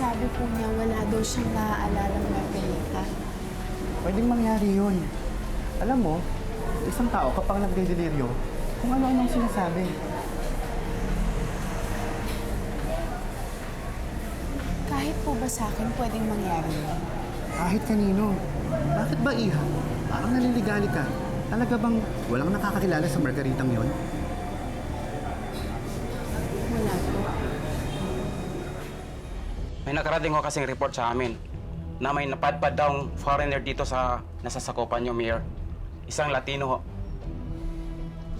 sabi po niya wala daw siyang naaalalang Margarita. Pwedeng mangyari yun. Alam mo, isang tao kapag nagdedeliryo, kung ano-ano ang sinasabi. Kahit po ba sa akin pwedeng mangyari yun? Kahit kanino. Bakit ba, Iha? Parang naliligali ka. Talaga bang walang nakakakilala sa Margaritang yon? Wala po. May nakarating ko kasing report sa amin na may napadpad daw foreigner dito sa nasasakupan niyo, Mayor. Isang Latino ho.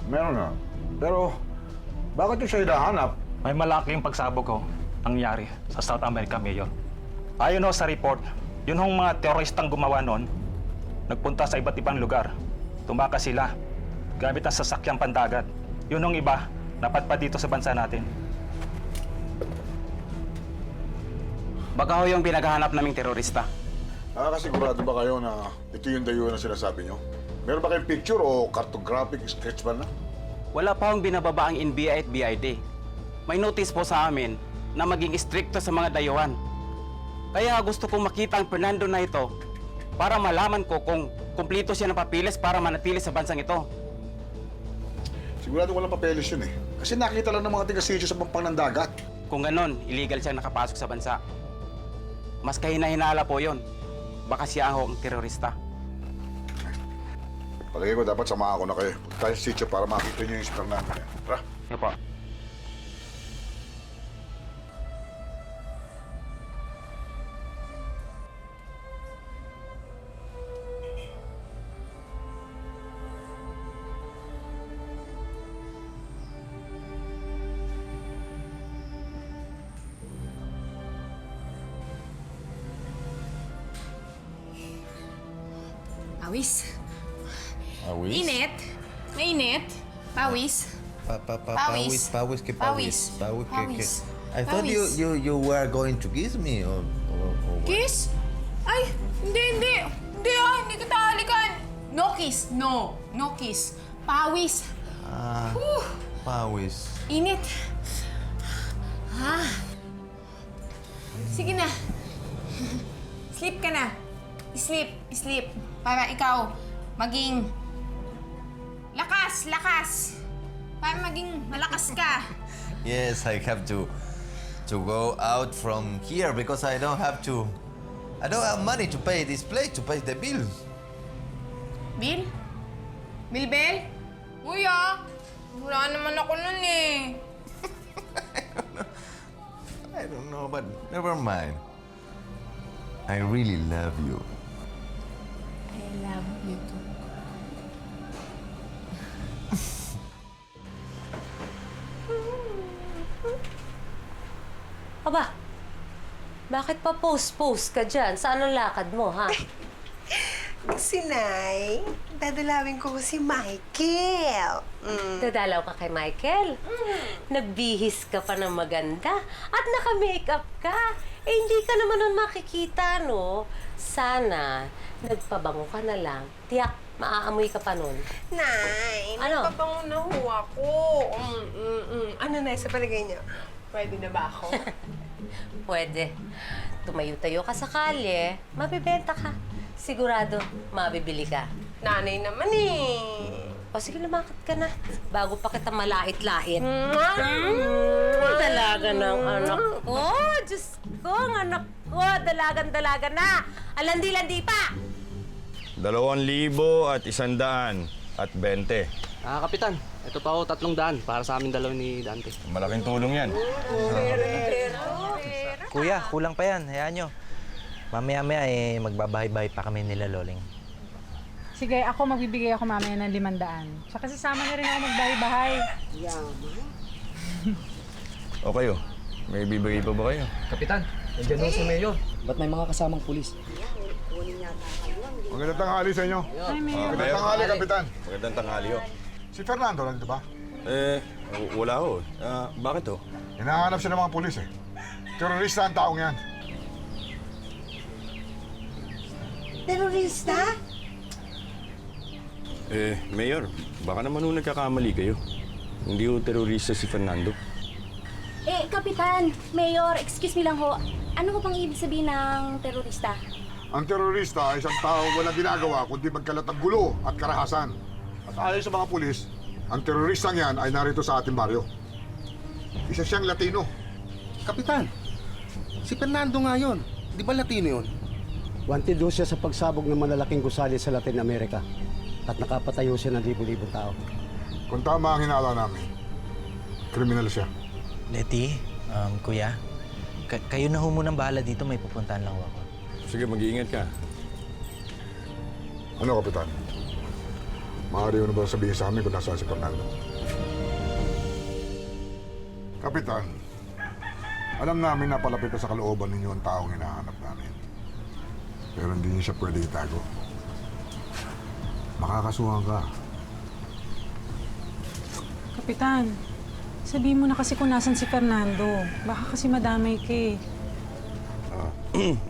Meron na. Pero, bakit yung siya hinahanap? May malaking pagsabog ho nangyari sa South America, Mayor. Ayon ho sa report, yun hong mga teroristang gumawa noon, nagpunta sa iba't ibang lugar. Tumakas sila gamit ang sasakyang pandagat. Yun hong iba, napadpad dito sa bansa natin. Baka ho yung pinaghahanap naming terorista. Nakakasigurado ba kayo na ito yung dayuhan na sinasabi nyo? Meron ba kayong picture o cartographic sketch ba na? Wala pa hong binababa ang NBI at BID. May notice po sa amin na maging stricto sa mga dayuhan. Kaya gusto kong makita ang Fernando na ito para malaman ko kung kumplito siya ng papilis para manatili sa bansang ito. Sigurado walang papeles yun eh. Kasi nakita lang ng mga tiga-sitio sa pampang ng dagat. Kung ganon, illegal siyang nakapasok sa bansa. Mas kahina-hinala po yon. Baka siya ang terorista. Palagay ko dapat samahan ko na kayo. Punta tayo sa sitio para makita nyo yung si Fernando. Tara. Yan po. Pawis. Pawis? Init. Mainit. Pawis. Pawis, pawis, que pawis. Pawis. Pawis, que. Pawis. I thought you were going to kiss me or what? Kiss? Ay, hindi. Hindi kita halikan. No kiss. No kiss. Pawis. Ah, pawis. Init. Sige na. Sleep ka na. Sleep. Para ikaw maging lakas. Para maging malakas ka. Yes, I have to go out from here because I don't have money to pay this place, to pay the bills. Bill? Bilbel? Uy, wala naman ako nun eh. I don't know, but never mind. I really love you. I love you too. Aba, bakit pa post ka dyan? Saan ang lakad mo, ha? Kasi, Nay, dadalawin ko si Michael. Dadalaw ka kay Michael? Nagbihis ka pa ng maganda at naka-makeup ka. Eh, hindi ka naman nun makikita, no? Sana, nagpabango ka na lang. Tiyak, maaamoy ka pa nun. Nay, Ano? nagpapango na ho ako. Ano, Nay, sa palagay niyo? Pwede na ba ako? Pwede. Tumayo-tayo ka sa kalye, mabibenta ka. Sigurado, mabibili ka. Nanay naman eh. O sige, lumakad ka na. Bago pa kita malait-lait. Dalaga ng anak ko. Diyos ko, ang anak ko. Dalagan-dalaga na. Alandi-landi pa. 2,100 at 20. Kapitan, ito pa ho 300 para sa amin dalaw ni Dante. Malaking tulong yan. Kuya, kulang pa yan. Hayaan nyo. Mamaya-maya magbabahay-bahay pa kami nila Loling. Sige, ako magbibigay ako mamaya ng 500. Tsaka sasama na rin ako magbahay-bahay. O kayo, may bibigay pa ba kayo? Kapitan, nandiyan ho si Mayor. Ba't may mga kasamang pulis? Magandang tanghali sa inyo. Magandang tanghali, Kapitan. Magandang tanghali ho. Si Fernando, nandito ba? Wala ho. Bakit ho? Hinahanap siya ng mga pulis eh. Terorista ang taong yan. Terorista? Mayor, baka naman ho nagkakamali kayo. Hindi ho terorista si Fernando. Kapitan, Mayor, excuse me lang ho. Ano ho bang ibig sabihin ng terorista? Ang terorista ay isang taong walang ginagawa kundi magkalat ng gulo at karahasan. At ayon sa mga pulis, ang teroristang yan ay narito sa ating baryo. Isa siyang Latino. Kapitan, si Fernando nga yun. Di ba Latino yun? Wanted ho siya sa pagsabog ng malalaking gusali sa Latin America at nakapatayo siya ng libo-libong tao. Kung tama ang hinala namin, kriminal siya. Leti, kuya, kayo na ho munang bahala dito, may pupuntahan lang ho ako. Sige, mag-iingat ka. Ano, Kapitan? Maaari mo na ba sabihin sa amin kung nasaan si Fernando? Kapitan, alam namin na palapit na sa kalooban ninyo ang taong hinahanap namin. Pero hindi niyo siya pwede itago. Makakasuhan ka. Kapitan, sabihin mo na kasi kung nasan si Fernando. Baka kasi madamay ka eh.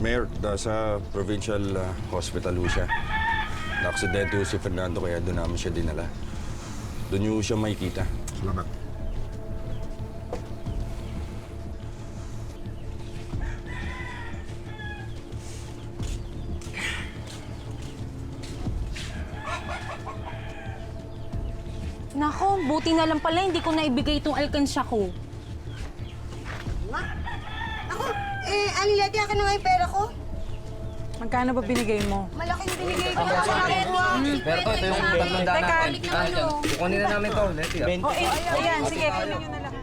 Mayor, sa provincial hospital ho siya. Na-aksidente ho si Fernando kaya doon namin siya dinala. Doon niyo siya makikita. Salamat. Nako, buti na lang pala hindi ko naibigay itong alkansya ko. Alilati, akin na nga yung pera ko. Magkano ba binigay mo? Malaking binigay ko. Pero ito yung 300 natin. Kukunin na namin to, Leti. Ayan, sige, kunin nyo na lang.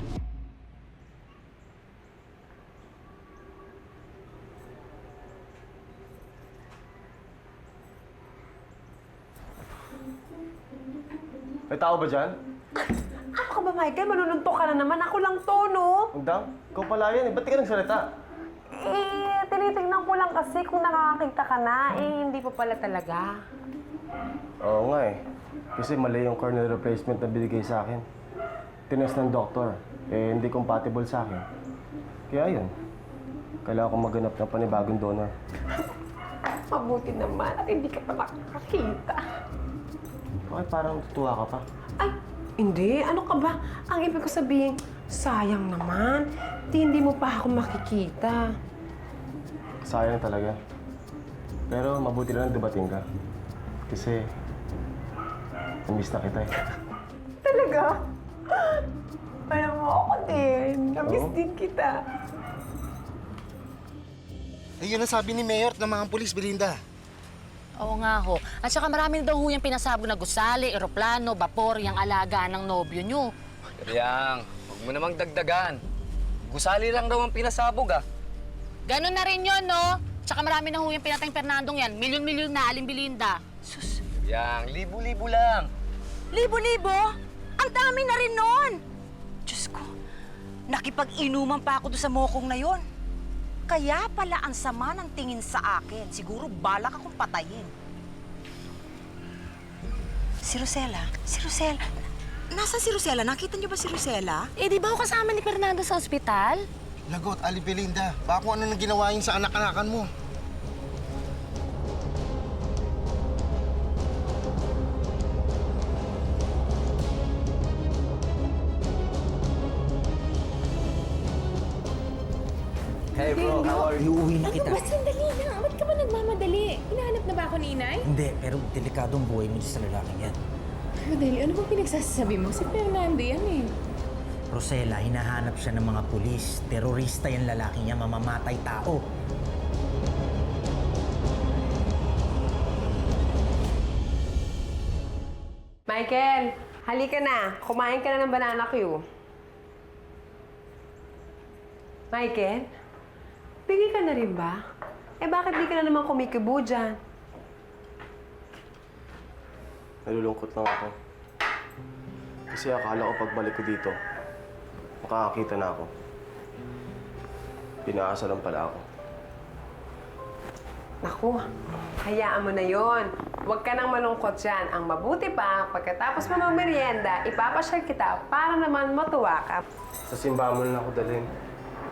May tao ba dyan? Ano ka ba, Michael? Manununtok ka na naman. Ako lang to, no? Ang dam? Ikaw pala yan eh. Ba't di ka nagsalita? Tinitignan ko lang kasi kung nakakakita ka na. Hindi pa pala talaga. Oo nga eh. Kasi mali yung corneal replacement na binigay sa akin. Tinest ng doktor. Hindi compatible sa akin. Kaya yun. Kailangan ko maghanap ng panibagong donor. Mabuti naman at hindi ka pa nakakakita. Bakit parang tutuwa ka pa? Ay, hindi. Ano ka ba? Ang ibig ko sabihin, sayang naman. Hindi mo pa ako makikita. Sayang talaga. Pero mabuti lang dumating ka. Kasi, namiss na kita eh. Talaga? Alam mo ako din. Namiss din kita. Ayun ang sabi ni Mayor ng mga pulis, Belinda. Oo nga ho. At saka marami daw ho yung pinasabog na gusali, eroplano, bapor, yung alaga ng nobyo nyo. Yang, huwag mo namang dagdagan. Gusali lang daw ang pinasabog ah. Ganun na rin yun, no? Tsaka marami na ho yung pinatayng Fernandong yan. Milyon-milyon na, Aling Belinda. Sus. Yang, libo-libo lang. Libo-libo? Ang dami na rin nun! Diyos ko, nakipag-inuman pa ako doon sa mokong na yon. Kaya pala ang sama ng tingin sa akin. Siguro balak akong patayin. Si Rosella. Si Rosella. Nasaan si Rosella? Nakita niyo ba si Rosella? Di ba ho kasama ni Fernando sa ospital? Lagot, Ali Belinda. Baka kung ano nang ginawa yun sa anak-anakan mo. Hey bro, how are you? Iuwi na kita. Ano ba? Sandali lang. Ba't ka ba nagmamadali? Hinahanap na ba ako ni Inay? Hindi, pero delikadong buhay mo sa lalaking yan. Madali, ano bang pinagsasabi mo? Si Fernando yan eh. Rosella, hinahanap siya ng mga pulis. Terorista yung lalaking yan, mamamatay tao. Michael, halika na. Kumain ka na ng banana Q. Michael, bigay ka na rin ba? Bakit di ka na naman kumikibo dyan? Nalulungkot lang ako. Kasi akala ko pagbalik ko dito, makakakita na ako. Pinaasa lang pala ako. Naku, hayaan mo na yon. Huwag ka nang malungkot dyan. Ang mabuti pa, pagkatapos mo magmerienda, ipapasyal kita para naman matuwa ka. Sa simbahan mo na ako dalhin.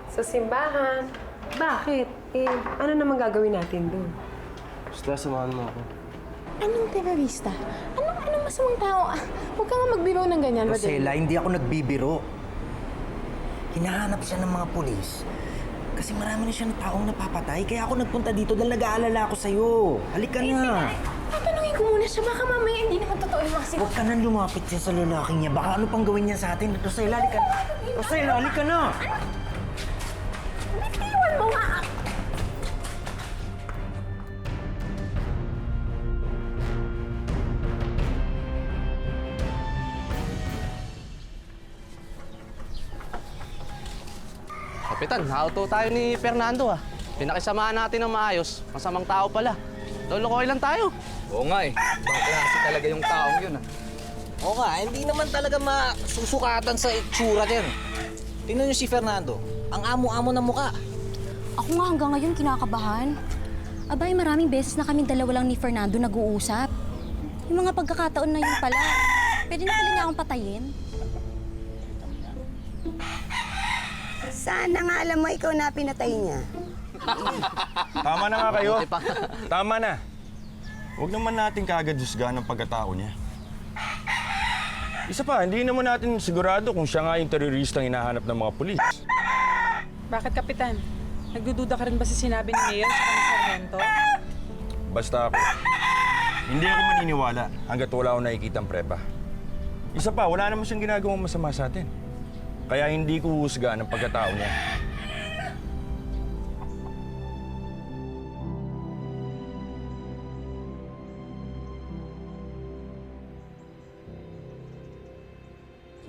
Sa simbahan? Bakit? Ano naman gagawin natin doon? Basta samahan mo ako. Anong terorista? Anong masamang tao? Huwag ka nga magbiro ng ganyan, Rosella, hindi ako nagbibiro. hinahanap siya ng mga pulis. Kasi marami na siyang taong napapatay. Kaya ako nagpunta dito dahil nag-aalala ako sa'yo. Halika na. Tatanungin ko muna siya, baka mamaya hindi naman totoo yung mga Huwag ka nang lumapit siya sa lalaking niya. Baka ano pang gawin niya sa atin. Rosella, halika na. Rosella, halika na. Iwan mo nga! Kapitan, nauto tayo ni Fernando ah. Pinakisamahan natin ng maayos. Masamang tao pala. Lolokoy lang tayo. Oo nga eh. Ibang klase talaga yung taong yun ah. Oo nga, hindi naman talaga masusukatan sa itsura din. Tingnan niyo si Fernando. Ang amo-amo ng muka. Ako nga hanggang ngayon kinakabahan. Abay, maraming beses na kami dalawa lang ni Fernando nag-uusap. Yung mga pagkakataon na yun pala, pwede na pala niya akong patayin. Sana nga alam mo ikaw na pinatay niya. Tama na nga kayo. Tama na. Huwag naman natin kaagad husgahan ng pagkatao niya. Isa pa, hindi naman natin sigurado kung siya nga yung teroristang hinahanap ng mga pulis. Bakit, Kapitan? Nagdududa ka rin ba sa sinabi ni Mayor sa ni Sargento? Basta ako. Hindi ako maniniwala hanggat wala akong nakikitang preba. Isa pa, wala naman siyang ginagawang masama sa atin. Kaya hindi ko husgahan ng pagkatao niya.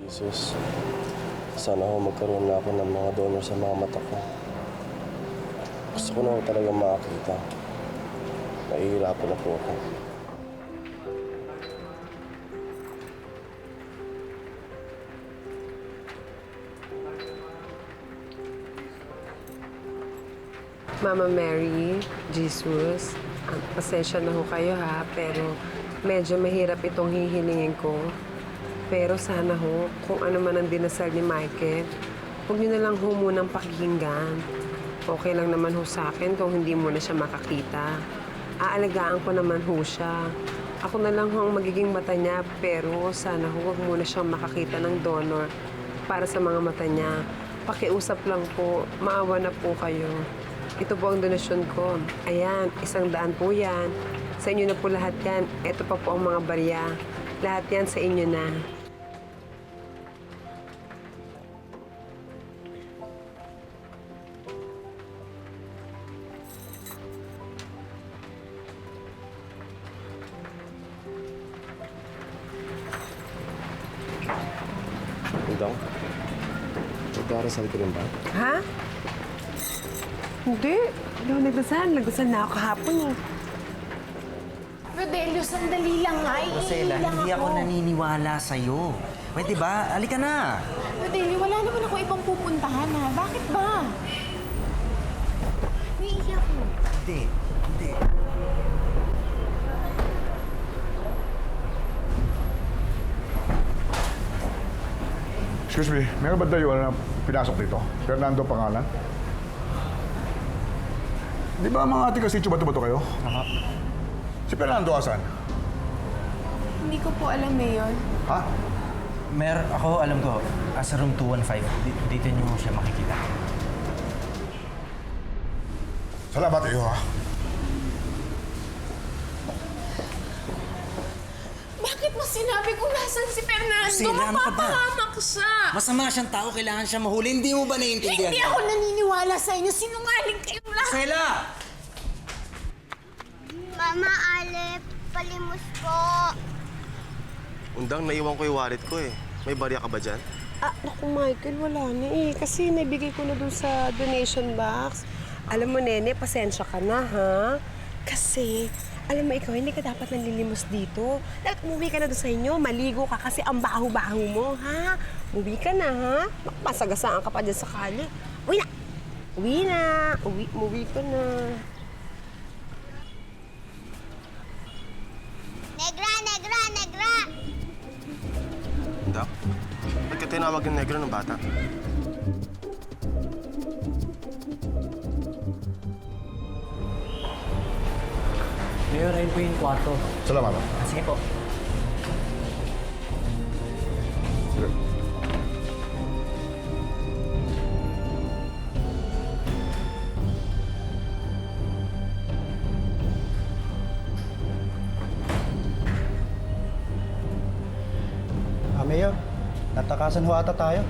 Jesus, sana ako magkaroon na ako ng mga donor sa mga mata ko. Gusto ko na talaga makakita. Nahihirapan na po ako. Mama Mary, Jesus, pasensya na ho kayo ha, pero medyo mahirap itong hihilingin ko. Pero sana ho, kung ano man ang dinasal ni Michael, huwag niyo na lang ho munang pakikinggan. Okay lang naman ho sa akin kung hindi mo na siya makakita. Aalagaan ko naman ho siya. Ako na lang ho ang magiging mata niya, pero sana ho huwag muna siyang makakita ng donor para sa mga mata niya. Pakiusap lang po, maawa na po kayo. Ito po ang donasyon ko. Ayan, 100 po yan. Sa inyo na po lahat yan. Ito pa po ang mga barya. Lahat yan sa inyo na. Indang, magdarasal ka rin ba? Ha? Hindi. Hindi ako nagdasal. Nagdasal na ako kahapon eh. Rodelio, sandali lang nga. Rosella, hindi ako naniniwala sa'yo. Pwede ba? Halika na. Rodelio, wala naman ako ibang pupuntahan ha. Bakit ba? Naiiyak ko. Hindi. Hindi. Excuse me, meron ba dayuhan na pinasok dito? Fernando pangalan? Di ba mga ating kasityo bato-bato kayo? Si Fernando asan? Hindi ko po alam, Mayor. Ha? Ako, alam ko, sa room 215. Dito niyo siya makikita. Salamat iyo, ha? Bakit mo sinabi kung nasan si Fernando? Rosella, ano ka ba? Mapapahamak siya. Masama siyang tao, kailangan siya mahuli. Hindi mo ba naiintindihan? Hindi ako naniniwala sa inyo. Sinungaling kayong lahat. Rosella! Mama, Alep, palimos po. Undang, naiwan ko yung wallet ko eh. May barya ka ba dyan? Naku, Michael, wala na eh. Kasi nabigay ko na dun sa donation box. Alam mo, Nene, pasensya ka na, ha? Kasi, alam mo, ikaw, hindi ka dapat nanlilimos dito. Dapat umuwi ka na doon sa inyo. Maligo ka kasi ang baho-baho mo, ha? Umuwi ka na, ha? Masagasaan ka pa dyan sa kali. Uwi na! Uwi na! Umuwi ka na. Negra, negra, negra! Undang, ba't ka tinawag ng negro ng bata? Mayor, ayun po yung kwarto. Salamat. Sige po. Mayor, natakasan ho ata tayo.